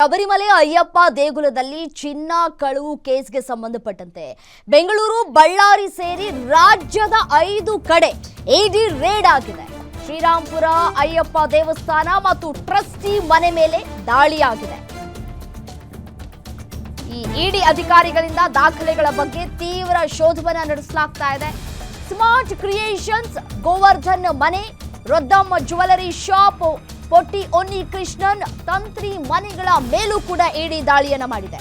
ಶಬರಿಮಲೆ ಅಯ್ಯಪ್ಪ ದೇಗುಲದಲ್ಲಿ ಚಿನ್ನ ಕಳುವು ಕೇಸ್ಗೆ ಸಂಬಂಧಪಟ್ಟಂತೆ ಬೆಂಗಳೂರು ಬಳ್ಳಾರಿ ಸೇರಿ ರಾಜ್ಯದ 5 ಕಡೆ ಇಡಿ ರೇಡ್ ಆಗಿದೆ. ಶ್ರೀರಾಂಪುರ ಅಯ್ಯಪ್ಪ ದೇವಸ್ಥಾನ ಮತ್ತು ಟ್ರಸ್ಟಿ ಮನೆ ಮೇಲೆ ದಾಳಿಯಾಗಿದೆ. ಈ ಇಡಿ ಅಧಿಕಾರಿಗಳಿಂದ ದಾಖಲೆಗಳ ಬಗ್ಗೆ ತೀವ್ರ ಶೋಧವನ್ನ ನಡೆಸಲಾಗ್ತಾ ಇದೆ. ಸ್ಮಾರ್ಟ್ ಕ್ರಿಯೇಷನ್ಸ್, ಗೋವರ್ಧನ್ ಮನೆ, ರೊದ್ದಮ್ ಜ್ಯುವೆಲರಿ ಶಾಪ್, ಪೊಟ್ಟಿ ಒನ್ನಿ ಕೃಷ್ಣನ್ ತಂತ್ರಿ ಮನೆಗಳ ಮೇಲೂ ಕೂಡ ಇಡಿ ದಾಳಿಯನ್ನ ಮಾಡಿದೆ.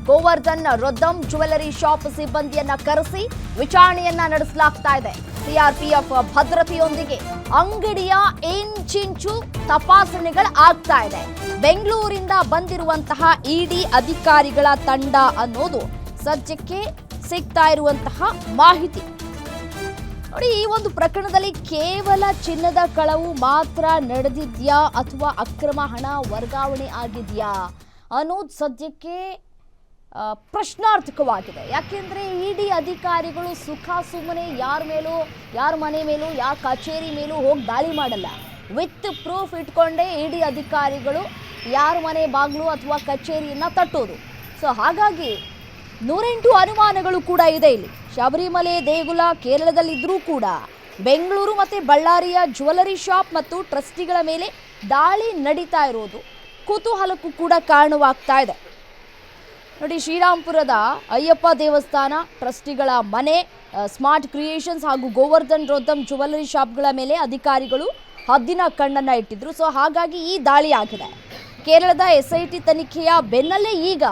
ಗೋವರ್ಧನ್ ರೊದ್ದಮ್ ಜ್ಯುವೆಲರಿ ಶಾಪ್ ಸಿಬ್ಬಂದಿಯನ್ನ ಕರೆಸಿ ವಿಚಾರಣೆಯನ್ನ ನಡೆಸಲಾಗ್ತಾ ಇದೆ. ಸಿಆರ್ಪಿಎಫ್ ಭದ್ರತೆಯೊಂದಿಗೆ ಅಂಗಡಿಯ ಇಂಚಿಂಚು ತಪಾಸಣೆಗಳು ಆಗ್ತಾ ಇದೆ. ಬೆಂಗಳೂರಿಂದ ಬಂದಿರುವಂತಹ ಇಡಿ ಅಧಿಕಾರಿಗಳ ತಂಡ ಅನ್ನೋದು ಸದ್ಯಕ್ಕೆ ಸಿಗ್ತಾ ಇರುವಂತಹ ಮಾಹಿತಿ. ನೋಡಿ, ಈ ಒಂದು ಪ್ರಕರಣದಲ್ಲಿ ಕೇವಲ ಚಿನ್ನದ ಕಳವು ಮಾತ್ರ ನಡೆದಿದ್ಯಾ ಅಥವಾ ಅಕ್ರಮ ಹಣ ವರ್ಗಾವಣೆ ಆಗಿದೆಯಾ ಅನ್ನೋದು ಸದ್ಯಕ್ಕೆ ಪ್ರಶ್ನಾರ್ಥಕವಾಗಿದೆ. ಯಾಕೆಂದ್ರೆ ಇಡಿ ಅಧಿಕಾರಿಗಳು ಸುಖ ಸುಮ್ಮನೆ ಯಾರ ಮನೆ ಮೇಲೂ ಯಾರ ಕಚೇರಿ ಮೇಲೂ ಹೋಗಿ ದಾಳಿ ಮಾಡಲ್ಲ. ವಿತ್ ಪ್ರೂಫ್ ಇಟ್ಕೊಂಡೇ ಇಡಿ ಅಧಿಕಾರಿಗಳು ಯಾರ ಮನೆ ಬಾಗಿಲು ಅಥವಾ ಕಚೇರಿಯನ್ನ ತಟ್ಟೋದು. ಸೊ ಹಾಗಾಗಿ 108 ಅನುಮಾನಗಳು ಕೂಡ ಇದೆ. ಇಲ್ಲಿ ಶಬರಿಮಲೆ ದೇಗುಲ ಕೇರಳದಲ್ಲಿದ್ದರೂ ಕೂಡ ಬೆಂಗಳೂರು ಮತ್ತು ಬಳ್ಳಾರಿಯ ಜ್ಯುವೆಲರಿ ಶಾಪ್ ಮತ್ತು ಟ್ರಸ್ಟಿಗಳ ಮೇಲೆ ದಾಳಿ ನಡೀತಾ ಇರೋದು ಕುತೂಹಲಕ್ಕೂ ಕೂಡ ಕಾರಣವಾಗ್ತಾ ಇದೆ. ನೋಡಿ, ಶ್ರೀರಾಂಪುರದ ಅಯ್ಯಪ್ಪ ದೇವಸ್ಥಾನ, ಟ್ರಸ್ಟಿಗಳ ಮನೆ, ಸ್ಮಾರ್ಟ್ ಕ್ರಿಯೇಷನ್ಸ್ ಹಾಗೂ ಗೋವರ್ಧನ್ ರೊದ್ದಮ್ ಜ್ಯುವೆಲರಿ ಶಾಪ್ಗಳ ಮೇಲೆ ಅಧಿಕಾರಿಗಳು ಹದ್ದಿನ ಕಣ್ಣನ್ನು ಇಟ್ಟಿದ್ರು. ಸೊ ಹಾಗಾಗಿ ಈ ದಾಳಿ ಆಗಿದೆ. ಕೇರಳದ SIT ತನಿಖೆಯ ಬೆನ್ನಲ್ಲೇ ಈಗ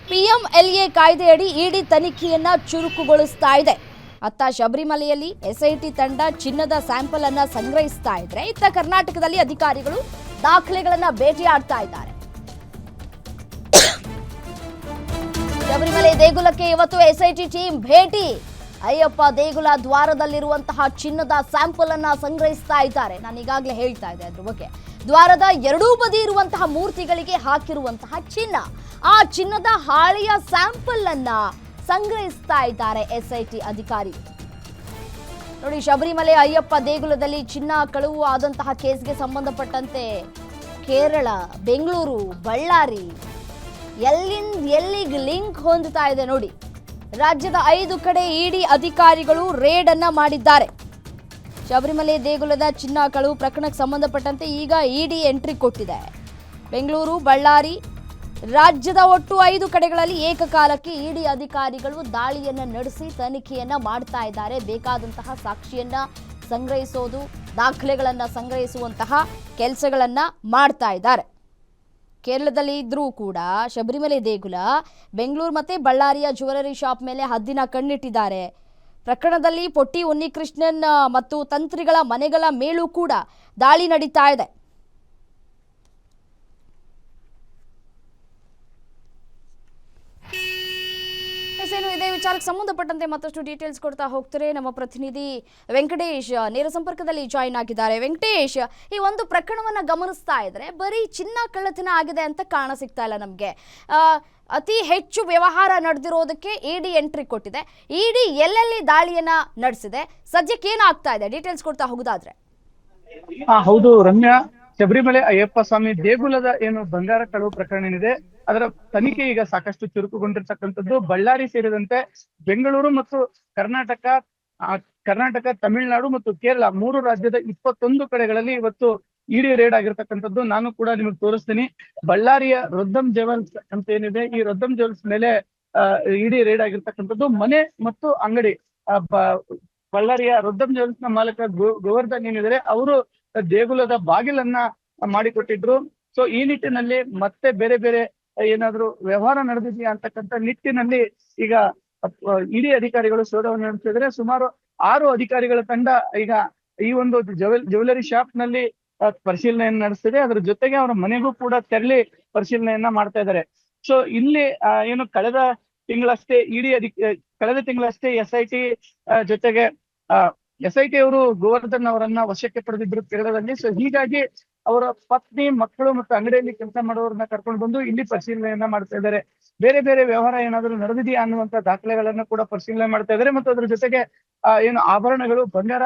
PMLA ಕಾಯ್ದೆಯಡಿ ಇಡಿ ತನಿಖೆಯನ್ನ ಚುರುಕುಗೊಳಿಸ್ತಾ ಇದೆ. ಅತ್ತ ಶಬರಿಮಲೆಯಲ್ಲಿ SIT ತಂಡ ಚಿನ್ನದ ಸ್ಯಾಂಪಲ್ ಅನ್ನ ಸಂಗ್ರಹಿಸ್ತಾ ಇದ್ರೆ, ಇತ್ತ ಕರ್ನಾಟಕದಲ್ಲಿ ಅಧಿಕಾರಿಗಳು ದಾಖಲೆಗಳನ್ನ ಭೇಟಿಯಾಡ್ತಾ ಇದ್ದಾರೆ. ಶಬರಿಮಲೆ ದೇಗುಲಕ್ಕೆ ಇವತ್ತು SIT ಟೀಮ್ ಭೇಟಿ. ಅಯ್ಯಪ್ಪ ದೇಗುಲ ದ್ವಾರದಲ್ಲಿರುವಂತಹ ಚಿನ್ನದ ಸ್ಯಾಂಪಲ್ ಅನ್ನ ಸಂಗ್ರಹಿಸ್ತಾ ಇದ್ದಾರೆ. ನಾನು ಈಗಾಗಲೇ ಹೇಳ್ತಾ ಇದ್ದೆ ಅದ್ರ ಬಗ್ಗೆ. ದ್ವಾರದ ಎರಡೂ ಬದಿ ಇರುವಂತಹ ಮೂರ್ತಿಗಳಿಗೆ ಹಾಕಿರುವಂತಹ ಚಿನ್ನ, ಆ ಚಿನ್ನದ ಹಾಳೆಯ ಸ್ಯಾಂಪಲ್ ಅನ್ನ ಸಂಗ್ರಹಿಸ್ತಾ ಇದ್ದಾರೆ SIT ಅಧಿಕಾರಿ. ನೋಡಿ, ಶಬರಿಮಲೆ ಅಯ್ಯಪ್ಪ ದೇಗುಲದಲ್ಲಿ ಚಿನ್ನ ಕಳುವು ಆದಂತಹ ಕೇಸ್ಗೆ ಸಂಬಂಧಪಟ್ಟಂತೆ ಕೇರಳ, ಬೆಂಗಳೂರು, ಬಳ್ಳಾರಿ ಎಲ್ಲಿಗೆ ಲಿಂಕ್ ಹೊಂದುತ್ತಾ ಇದೆ ನೋಡಿ. ರಾಜ್ಯದ 5 ಕಡೆ ಇಡಿ ಅಧಿಕಾರಿಗಳು ರೇಡ್ ಅನ್ನ ಮಾಡಿದ್ದಾರೆ. ಶಬರಿಮಲೆ ದೇಗುಲದ ಚಿನ್ನ ಕಳುವು ಪ್ರಕರಣಕ್ಕೆ ಸಂಬಂಧಪಟ್ಟಂತೆ ಈಗ ಇಡಿ ಎಂಟ್ರಿ ಕೊಟ್ಟಿದೆ. ಬೆಂಗಳೂರು, ಬಳ್ಳಾರಿ ರಾಜ್ಯದ ಒಟ್ಟು 5 ಕಡೆಗಳಲ್ಲಿ ಏಕಕಾಲಕ್ಕೆ ಇಡಿ ಅಧಿಕಾರಿಗಳು ದಾಳಿಯನ್ನ ನಡೆಸಿ ತನಿಖೆಯನ್ನ ಮಾಡ್ತಾ ಇದ್ದಾರೆ. ಬೇಕಾದಂತಹ ಸಾಕ್ಷಿಯನ್ನ ಸಂಗ್ರಹಿಸೋದು, ದಾಖಲೆಗಳನ್ನ ಸಂಗ್ರಹಿಸುವಂತಹ ಕೆಲಸಗಳನ್ನ ಮಾಡ್ತಾ ಇದ್ದಾರೆ. ಕೇರಳದಲ್ಲಿ ಇದ್ರೂ ಕೂಡ ಶಬರಿಮಲೆ ದೇಗುಲ, ಬೆಂಗಳೂರು ಮತ್ತು ಬಳ್ಳಾರಿಯ ಜ್ಯುವೆಲರಿ ಶಾಪ್ ಮೇಲೆ ಹದ್ದಿನ ಕಣ್ಣಿಟ್ಟಿದ್ದಾರೆ. ಪ್ರಕರಣದಲ್ಲಿ ಪೊಟ್ಟಿ ಉನ್ನಿಕೃಷ್ಣನ್ ಮತ್ತು ತಂತ್ರಿಗಳ ಮನೆಗಳ ಮೇಲೂ ಕೂಡ ದಾಳಿ ನಡೀತಾ ಇದೆ. ಇದೇ ವಿಚಾರಕ್ಕೆ ಸಂಬಂಧಪಟ್ಟಂತೆ ಮತ್ತಷ್ಟು ಡೀಟೇಲ್ಸ್ ಕೊಡ್ತಾ ಹೋಗ್ತಾರೆ ನಮ್ಮ ಪ್ರತಿನಿಧಿ ವೆಂಕಟೇಶ್ ನೇರ ಸಂಪರ್ಕದಲ್ಲಿ ಜಾಯಿನ್ ಆಗಿದ್ದಾರೆ. ವೆಂಕಟೇಶ್, ಈ ಒಂದು ಪ್ರಕರಣವನ್ನ ಗಮನಿಸ್ತಾ ಇದ್ರೆ ಬರೀ ಚಿನ್ನ ಕಳ್ಳತನ ಆಗಿದೆ ಅಂತ ಕಾಣ ಸಿಗ್ತಾ ಇಲ್ಲ ನಮಗೆ. ಅತಿ ಹೆಚ್ಚು ವ್ಯವಹಾರ ನಡೆದಿರೋದಕ್ಕೆ ಇಡಿ ಎಂಟ್ರಿ ಕೊಟ್ಟಿದೆ. ಇಡಿ ಎಲ್ಲೆಲ್ಲಿ ದಾಳಿಯನ್ನ ನಡೆಸಿದೆ, ಸದ್ಯಕ್ಕೆ ಏನಾಗ್ತಾ ಇದೆ, ಡೀಟೇಲ್ಸ್ ಕೊಡ್ತಾ ಹೋಗುದಾದ್ರೆ? ಹೌದು ರಮ್ಯಾ, ಶಬರಿಮಲೆ ಅಯ್ಯಪ್ಪ ಸ್ವಾಮಿ ದೇಗುಲದ ಏನು ಬಂಗಾರ ಕಳವು ಪ್ರಕರಣ ಏನಿದೆ ಅದರ ತನಿಖೆ ಈಗ ಸಾಕಷ್ಟು ಚುರುಕುಗೊಂಡಿರ್ತಕ್ಕಂಥದ್ದು. ಬಳ್ಳಾರಿ ಸೇರಿದಂತೆ ಬೆಂಗಳೂರು ಮತ್ತು ಕರ್ನಾಟಕ, ತಮಿಳುನಾಡು ಮತ್ತು ಕೇರಳ 3 ರಾಜ್ಯದ 21 ಕಡೆಗಳಲ್ಲಿ ಇವತ್ತು ಇಡಿ ರೇಡ್ ಆಗಿರ್ತಕ್ಕಂಥದ್ದು. ನಾನು ಕೂಡ ನಿಮಗೆ ತೋರಿಸ್ತೀನಿ. ಬಳ್ಳಾರಿಯ ರೊದ್ದಮ್ ಜ್ಯುವೆಲ್ಸ್ ಅಂತ ಏನಿದೆ, ಈ ರೊದ್ದಮ್ ಜ್ಯುವೆಲ್ಸ್ ಮೇಲೆ ಇಡಿ ರೇಡ್ ಆಗಿರ್ತಕ್ಕಂಥದ್ದು. ಮನೆ ಮತ್ತು ಅಂಗಡಿ, ಬಳ್ಳಾರಿಯ ರೊದ್ದಮ್ ಜ್ಯುವೆಲ್ಸ್ ನ ಮಾಲಕ ಗೋವರ್ಧನ್ ಏನಿದ್ದಾರೆ ಅವರು ದೇಗುಲದ ಬಾಗಿಲನ್ನ ಮಾಡಿಕೊಟ್ಟಿದ್ರು. ಸೊ ಈ ನಿಟ್ಟಿನಲ್ಲಿ ಮತ್ತೆ ಬೇರೆ ಬೇರೆ ಏನಾದ್ರು ವ್ಯವಹಾರ ನಡೆದಿದೆಯಾ ಅಂತಕ್ಕಂಥ ನಿಟ್ಟಿನಲ್ಲಿ ಈಗ ಇಡಿ ಅಧಿಕಾರಿಗಳು ಶೋಧವನ್ನು ನಡೆಸಿದ್ರೆ ಸುಮಾರು 6 ಅಧಿಕಾರಿಗಳ ತಂಡ ಈಗ ಈ ಒಂದು ಜ್ಯುವೆಲರಿ ಶಾಪ್ ನಲ್ಲಿ ಪರಿಶೀಲನೆಯನ್ನು ನಡೆಸ್ತಿದೆ. ಅದ್ರ ಜೊತೆಗೆ ಅವರ ಮನೆಗೂ ಕೂಡ ತೆರಳಿ ಪರಿಶೀಲನೆಯನ್ನ ಮಾಡ್ತಾ ಇದ್ದಾರೆ. ಸೊ ಇಲ್ಲಿ ಏನು ಕಳೆದ ತಿಂಗಳಷ್ಟೇ SIT ಜೊತೆಗೆ SIT ಅವರು ಗೋವರ್ಧನ್ ಅವರನ್ನ ವಶಕ್ಕೆ ಪಡೆದಿದ್ರು ಕೇರಳದಲ್ಲಿ. ಸೊ ಹೀಗಾಗಿ ಅವರ ಪತ್ನಿ, ಮಕ್ಕಳು ಮತ್ತು ಅಂಗಡಿಯಲ್ಲಿ ಕೆಲಸ ಮಾಡೋರನ್ನ ಕರ್ಕೊಂಡು ಬಂದು ಇಲ್ಲಿ ಪರಿಶೀಲನೆಯನ್ನ ಮಾಡ್ತಾ ಇದ್ದಾರೆ. ಬೇರೆ ಬೇರೆ ವ್ಯವಹಾರ ಏನಾದ್ರು ನಡೆದಿದೆಯಾ ಅನ್ನುವಂತ ದಾಖಲೆಗಳನ್ನ ಕೂಡ ಪರಿಶೀಲನೆ ಮಾಡ್ತಾ ಇದ್ದಾರೆ. ಮತ್ತು ಅದ್ರ ಜೊತೆಗೆ ಏನು ಆಭರಣಗಳು, ಬಂಗಾರ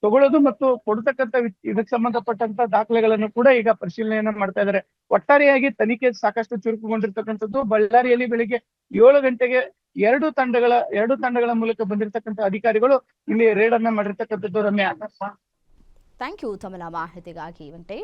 ತಗೊಳ್ಳೋದು ಮತ್ತು ಕೊಡ್ತಕ್ಕಂಥ ಇದಕ್ಕೆ ಸಂಬಂಧಪಟ್ಟಂತ ದಾಖಲೆಗಳನ್ನು ಕೂಡ ಈಗ ಪರಿಶೀಲನೆಯನ್ನ ಮಾಡ್ತಾ ಇದ್ದಾರೆ. ಒಟ್ಟಾರೆಯಾಗಿ ತನಿಖೆ ಸಾಕಷ್ಟು ಚುರುಕುಗೊಂಡಿರ್ತಕ್ಕಂಥದ್ದು. ಬಳ್ಳಾರಿಯಲ್ಲಿ ಬೆಳಿಗ್ಗೆ 7 ಗಂಟೆಗೆ ಎರಡು ತಂಡಗಳ ಮೂಲಕ ಬಂದಿರತಕ್ಕಂಥ ಅಧಿಕಾರಿಗಳು ಇಲ್ಲಿ ರೇಡ್ ಅನ್ನ ಮಾಡಿರ್ತಕ್ಕಂಥದ್ದು. ರಮ್ಯಾ, ಥ್ಯಾಂಕ್ ಯು ತಮ್ಮ ಮಾಹಿತಿಗಾಗಿ ವೆಂಕಟೇಶ್.